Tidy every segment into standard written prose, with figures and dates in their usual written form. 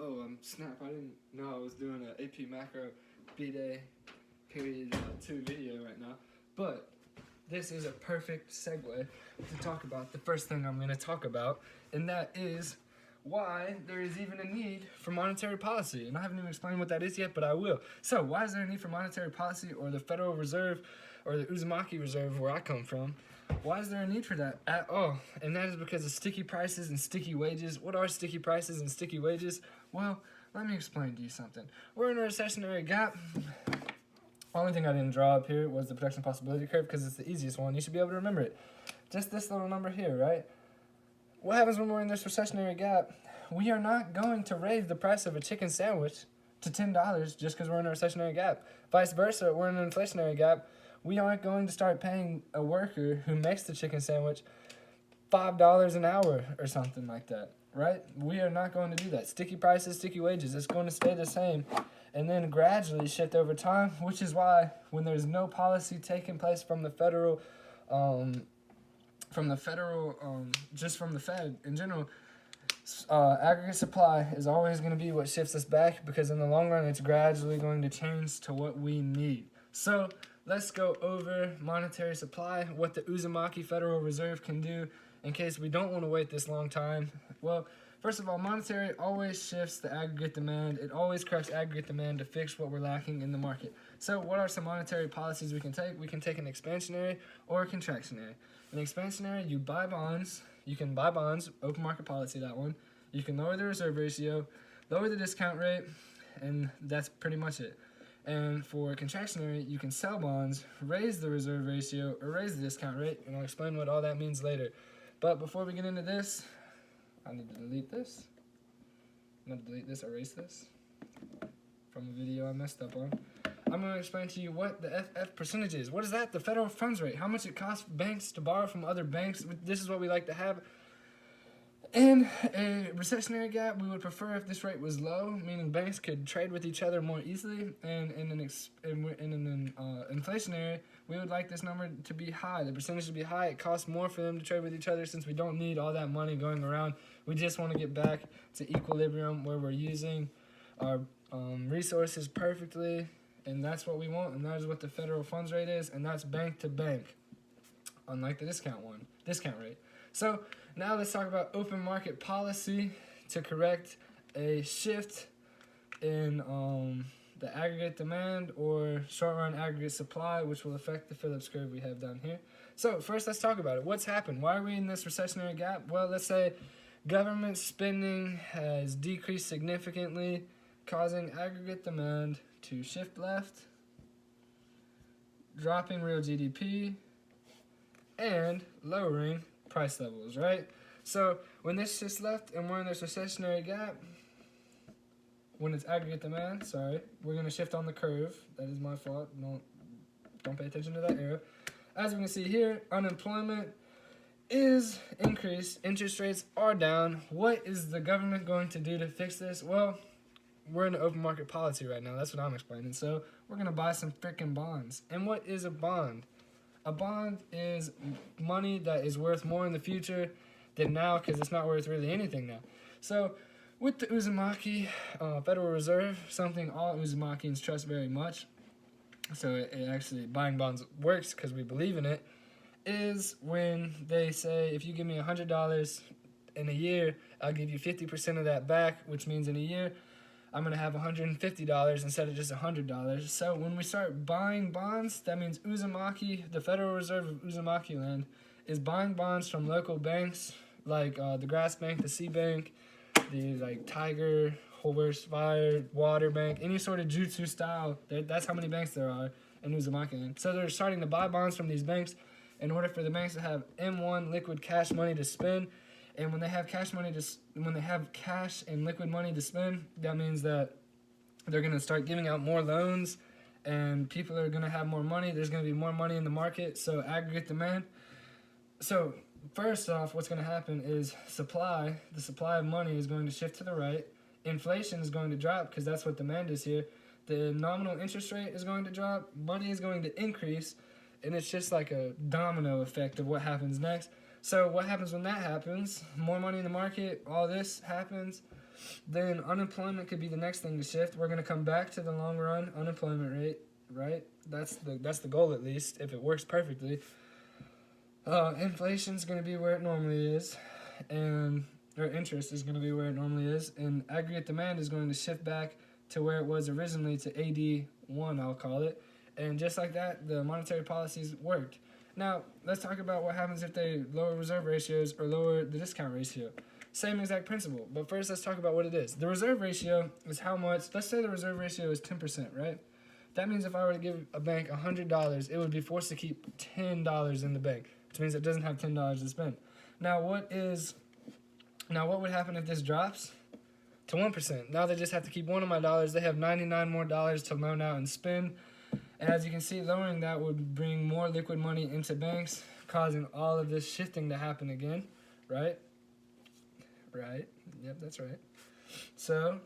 Oh, snap, I didn't know I was doing an AP Macro B-Day period 2 video right now. But this is a perfect segue to talk about the first thing I'm going to talk about, and that is why there is even a need for monetary policy. And I haven't even explained what that is yet, but I will. So why is there a need for monetary policy, or the Federal Reserve, or the Uzumaki Reserve where I come from? Why is there a need for that at all? And that is because of sticky prices and sticky wages. What are sticky prices and sticky wages? Well, let me explain to you something. We're in a recessionary gap. Only thing I didn't draw up here was the production possibility curve because it's the easiest one. You should be able to remember it. Just this little number here, right? What happens when we're in this recessionary gap? We are not going to raise the price of a chicken sandwich to $10 just because we're in a recessionary gap. Vice versa, we're in an inflationary gap. We aren't going to start paying a worker who makes the chicken sandwich $5 an hour or something like that, right? We are not going to do that. Sticky prices, sticky wages, it's going to stay the same and then gradually shift over time, which is why when there's no policy taking place from the federal, just from the Fed in general, aggregate supply is always going to be what shifts us back, because in the long run, it's gradually going to change to what we need. So let's go over monetary supply, what the Uzumaki Federal Reserve can do in case we don't want to wait this long time. Well, first of all, monetary always shifts the aggregate demand. It always corrects aggregate demand to fix what we're lacking in the market. So what are some monetary policies we can take? We can take an expansionary or a contractionary. An expansionary, you buy bonds. You can buy bonds, open market policy, that one. You can lower the reserve ratio, lower the discount rate, and that's pretty much it. And for contractionary, you can sell bonds, raise the reserve ratio, or raise the discount rate, and I'll explain what all that means later. But before we get into this, I need to delete this. I'm going to delete this, erase this from a video I messed up on. I'm going to explain to you what the FF percentage is. What is that? The federal funds rate. How much it costs banks to borrow from other banks. This is what we like to have. In a recessionary gap, we would prefer if this rate was low, meaning banks could trade with each other more easily. And in an inflationary, we would like this number to be high. The percentage to be high. It costs more for them to trade with each other since we don't need all that money going around. We just want to get back to equilibrium where we're using our resources perfectly. And that's what we want, and that is what the federal funds rate is, and that's bank to bank, unlike the discount rate. So now let's talk about open market policy to correct a shift in the aggregate demand or short-run aggregate supply, which will affect the Phillips curve we have down here. So first, let's talk about it. What's happened? Why are we in this recessionary gap? Well, let's say government spending has decreased significantly, causing aggregate demand to shift left, dropping real GDP, and lowering price levels, right? So when this shifts left and we're in this recessionary gap, when it's aggregate demand, we're going to shift on the curve. That is my fault. Don't pay attention to that arrow. As we can see here, unemployment is increased, interest rates are down. What is the government going to do to fix this? Well, we're in an open market policy right now. That's what I'm explaining. So we're going to buy some freaking bonds. And what is a bond? A bond is money that is worth more in the future than now, because it's not worth really anything now. So with the Uzumaki Federal Reserve, something all Uzumakians trust very much, so it actually, buying bonds works because we believe in it, is when they say, if you give me $100 in a year, I'll give you 50% of that back, which means in a year, I'm going to have $150 instead of just $100. So when we start buying bonds, that means Uzumaki, the Federal Reserve of Uzumaki land, is buying bonds from local banks like the Grass Bank, the Sea Bank, the Tiger, Horse, Fire, Water Bank, any sort of jutsu style. That's how many banks there are in Uzumaki land. So they're starting to buy bonds from these banks in order for the banks to have M1 liquid cash money to spend. And when they have cash and liquid money to spend, that means that they're going to start giving out more loans, and people are going to have more money. There's going to be more money in the market, so aggregate demand. So first off, what's going to happen is the supply of money is going to shift to the right. Inflation is going to drop because that's what demand is here. The nominal interest rate is going to drop. Money is going to increase, and it's just like a domino effect of what happens next. So what happens when that happens? More money in the market, all this happens. Then unemployment could be the next thing to shift. We're going to come back to the long run unemployment rate, right? That's the goal, at least, if it works perfectly. Inflation's going to be where it normally is, and or interest is going to be where it normally is, and aggregate demand is going to shift back to where it was originally, to AD1, I'll call it. And just like that, the monetary policies worked. Now, let's talk about what happens if they lower reserve ratios or lower the discount ratio. Same exact principle, but first let's talk about what it is. The reserve ratio is how much, let's say the reserve ratio is 10%, right? That means if I were to give a bank $100, it would be forced to keep $10 in the bank, which means it doesn't have $10 to spend. Now what would happen if this drops to 1%? Now they just have to keep one of my dollars. They have 99 more dollars to loan out and spend. And as you can see, lowering that would bring more liquid money into banks, causing all of this shifting to happen again, right? Right. Yep, that's right. So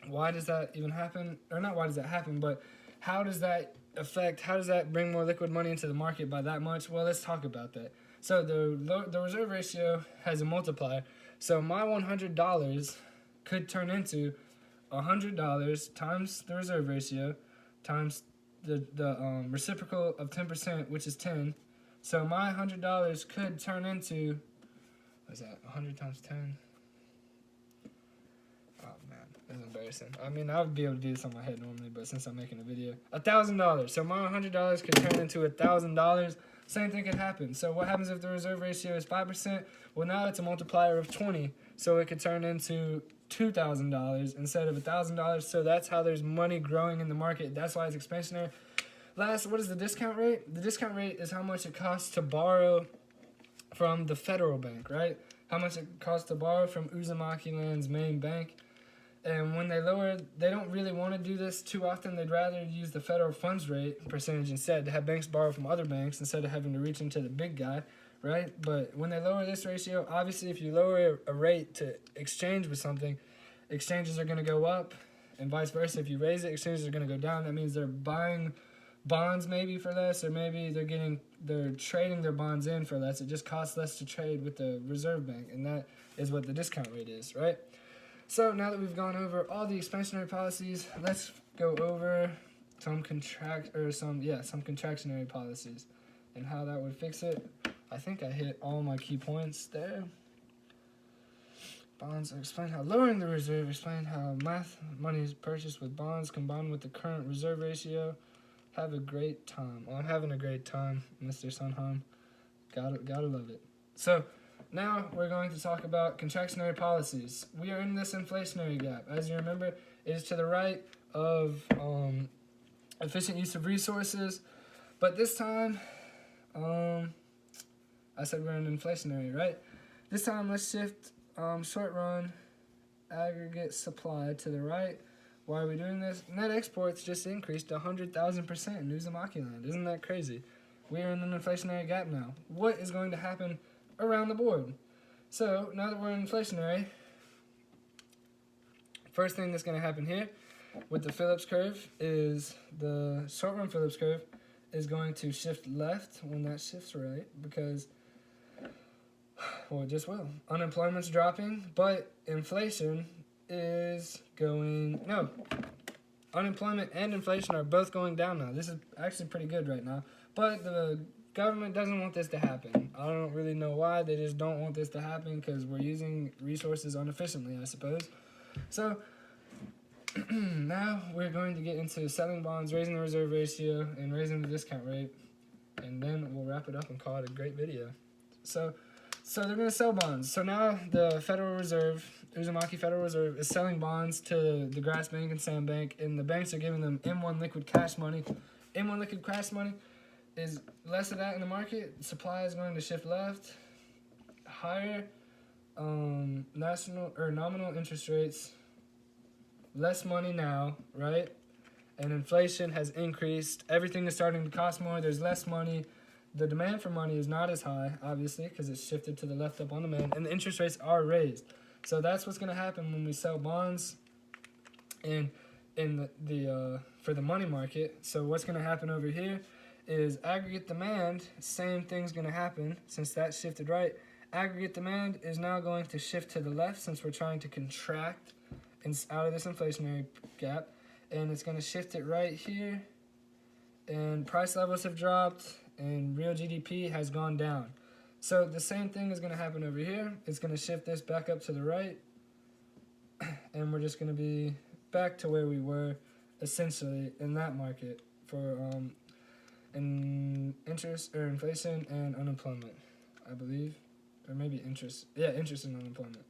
why does that even happen? Or not why does that happen, but how does that bring more liquid money into the market by that much? Well, let's talk about that. So the reserve ratio has a multiplier. So my $100 could turn into $100 times the reserve ratio times the reciprocal of 10%, which is 10. So my $100 could turn into, what's that, 100 times 10? Oh man, that's embarrassing. I mean, I would be able to do this on my head normally, but since I'm making a video, $1,000. So my $100 could turn into $1,000. Same thing could happen. So what happens if the reserve ratio is 5%? Well, now it's a multiplier of 20, so it could turn into $2,000 instead of $1,000. So that's how there's money growing in the market. That's why it's expansionary. Last, what is the discount rate? The discount rate is how much it costs to borrow from the federal bank, right? How much it costs to borrow from Uzumaki Land's main bank. And when they lower, they don't really want to do this too often. They'd rather use the federal funds rate percentage instead, to have banks borrow from other banks instead of having to reach into the big guy, right? But when they lower this ratio, obviously if you lower a rate to exchange with something, exchanges are going to go up, and vice versa. If you raise it, exchanges are going to go down. That means they're buying bonds maybe for less, or maybe they're trading their bonds in for less. It just costs less to trade with the Reserve Bank, and that is what the discount rate is, right? So now that we've gone over all the expansionary policies, let's go over some contractionary policies and how that would fix it. I think I hit all my key points there. Bonds, explain how lowering the reserve, explain how money is purchased with bonds combined with the current reserve ratio. Have a great time. Well, I'm having a great time, Mr. Sunheim. Gotta love it. So now we're going to talk about contractionary policies. We are in this inflationary gap. As you remember, it is to the right of efficient use of resources. But this time, I said we're in inflationary, right? This time, let's shift short run aggregate supply to the right. Why are we doing this? Net exports just increased 100,000% in Uzumaki Land. Isn't that crazy? We are in an inflationary gap now. What is going to happen around the board? So now that we're in inflationary, first thing that's going to happen here with the Phillips curve is the short run Phillips curve is going to shift left when that shifts right, because, well, it just will. Unemployment's dropping, but inflation is going, no, unemployment and inflation are both going down now. This is actually pretty good right now, but the government doesn't want this to happen. I don't really know why. They just don't want this to happen because we're using resources inefficiently, I suppose. So now we're going to get into selling bonds, raising the reserve ratio, and raising the discount rate, and then we'll wrap it up and call it a great video. So they're going to sell bonds. So now the Federal Reserve, Uzumaki Federal Reserve, is selling bonds to the Grass Bank and Sand Bank, and the banks are giving them M1 liquid cash money. M1 liquid cash money is less of that in the market. Supply is going to shift left. Higher nominal interest rates. Less money now, right? And inflation has increased. Everything is starting to cost more. There's less money. The demand for money is not as high, obviously, because it's shifted to the left up on demand, and the interest rates are raised. So that's what's going to happen when we sell bonds for the money market. So what's going to happen over here is aggregate demand, same thing's going to happen since that shifted right. Aggregate demand is now going to shift to the left since we're trying to contract out of this inflationary gap. And it's going to shift it right here. And price levels have dropped and real GDP has gone down. So the same thing is going to happen over here. It's going to shift this back up to the right. And we're just going to be back to where we were essentially in that market for interest or inflation and unemployment, I believe. Or maybe interest. Yeah, interest and unemployment.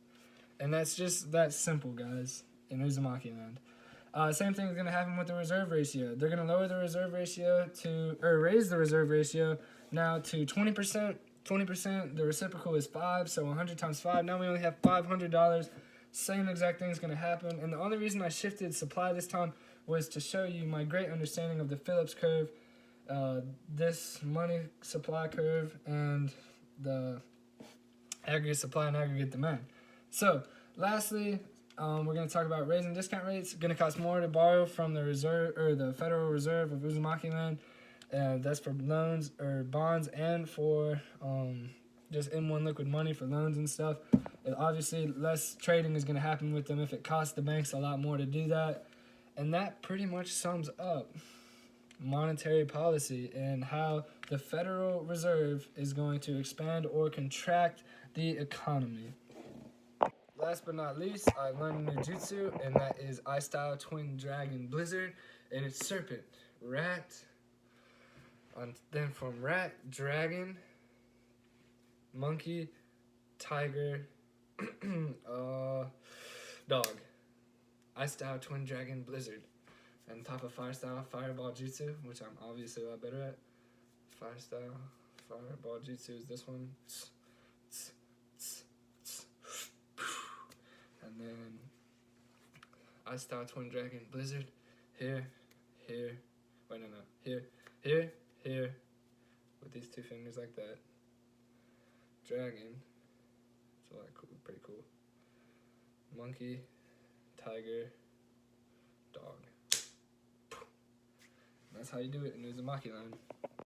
And that's just that simple, guys, in Uzumaki land. Same thing is going to happen with the reserve ratio. They're going to lower the reserve ratio raise the reserve ratio now to 20%. 20%, the reciprocal is 5, so 100 times 5. Now we only have $500. Same exact thing is going to happen. And the only reason I shifted supply this time was to show you my great understanding of the Phillips curve, this money supply curve, and the aggregate supply and aggregate demand. So, lastly, we're going to talk about raising discount rates. It's going to cost more to borrow from the reserve or the Federal Reserve of Uzumaki land. That's for loans or bonds and for just M1 liquid money for loans and stuff. And obviously, less trading is going to happen with them if it costs the banks a lot more to do that. And that pretty much sums up monetary policy and how the Federal Reserve is going to expand or contract the economy. Last but not least, I learned a new jutsu, and that is I-Style Twin Dragon Blizzard, and it's Serpent, Rat, then from Rat, Dragon, Monkey, Tiger, Dog. I-Style Twin Dragon Blizzard. And top of Fire Style Fireball Jutsu, which I'm obviously a lot better at. Fire Style Fireball Jutsu is this one. And then I-Style Twin Dragon Blizzard. Here. Wait, no. Here. With these two fingers like that. Dragon. It's a lot cool, pretty cool. Monkey, Tiger, Dog. That's how you do it in Uzumaki land.